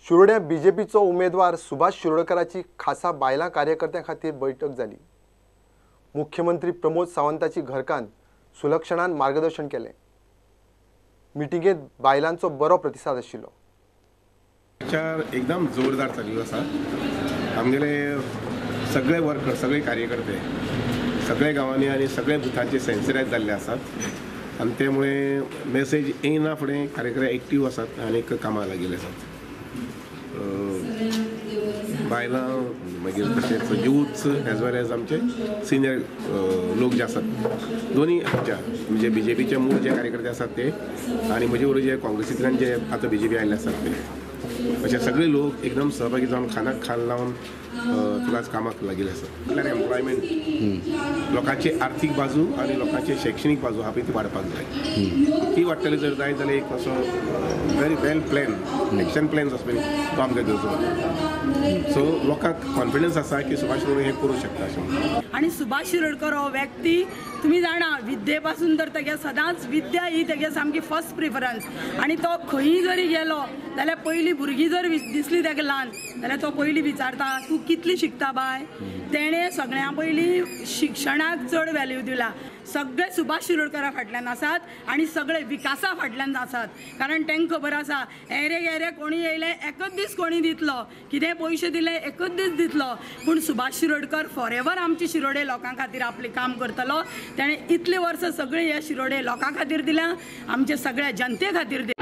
शिरोड्या बीजेपीचो उमेदवार सुभाष शिरोडकराची खासा बायलां कार्यकर्त्यां खातीर बैठक जाली। मुख्यमंत्री प्रमोद सावंताची घरकान सुलक्षणान मार्गदर्शन केलें। मिटिंगेंत बायलांचो बरो प्रतिसाद आशिल्लो। प्रचार एकदम जोरदार चालू आसा। आमगेले सगळे वर्कर, सगळे कार्यकर्ते सगळे गांवांनी आनी सगळे बुथांचे सेन्सिटायज जाल्ले आसात आनी त्यामुळे मेसेज येना फुडें कार्यकर्ते एक्टीव आसात आनी कामां लागिल्ले आसात। बायलां मागीर तशेंच युथ्स एज वेल एज आमचे सिनियर लोक जे आसात दोन्ही म्हणजे बीजेपीचे मूळ जे कार्यकर्ते आसात ते आनी म्हजे बरोबर जे काँग्रेसींतल्यान जे आतां बीजेपी आयिल्ले आसात ते अशे सगळे लोक एकदम सहभागी जावन खानाक खान लावन तुकाच कामाक लागिल्ले आसात। म्हळ्यार एम्प्लॉयमेंट लोकांची आर्थीक बाजू आनी लोकांची शैक्षणीक बाजू हा ती वाडपाक जाय। ती वाडटली जर जाय जाल्यार एक असो व्हेरी वेल प्लॅन एक्शन प्लॅन्स आसा पळय तो आमकां घेवचो पडटा। सो लोकांक कॉन्फिडन्स आसा की सुभाष शिरोडकर हे करूं शकता अशें। आणि सुभाष शिरोडकर हो व्यक्ती तुम्ही जाणा विद्ये पासून तर तेगे सदांच विद्या ही तेगे सामकी फर्स्ट प्रिफरन्स आणि तो खंयी जरी गेलो जाल्यार पयलीं भुरगीं जर दिसली तेका ल्हान जाल्यार तो पयलीं विचारता तूं कितली शिकता बाय। तेणें सगळ्यां पयलीं शिक्षणाक चड व्हॅल्यू दिला। सगळे सुभाष शिरोडकरा फाटल्यान आसात आनी सगळे विकासा फाटल्यान आसात। कारण तांकां खबर आसा एरे कोणी येयले एकच दीस कोणी दितलो, कितें पयशे दिले एकच दीस दितलो, पूण सुभाष शिरोडकर फॉरएवर आमचे शिरोडे लोकां खातीर आपले काम करतलो। ताणें इतले वर्सां सगळे हे शिरोडे लोकां खातीर दिल्या, आमचे सगळ्या जनते खातीर दिल्या।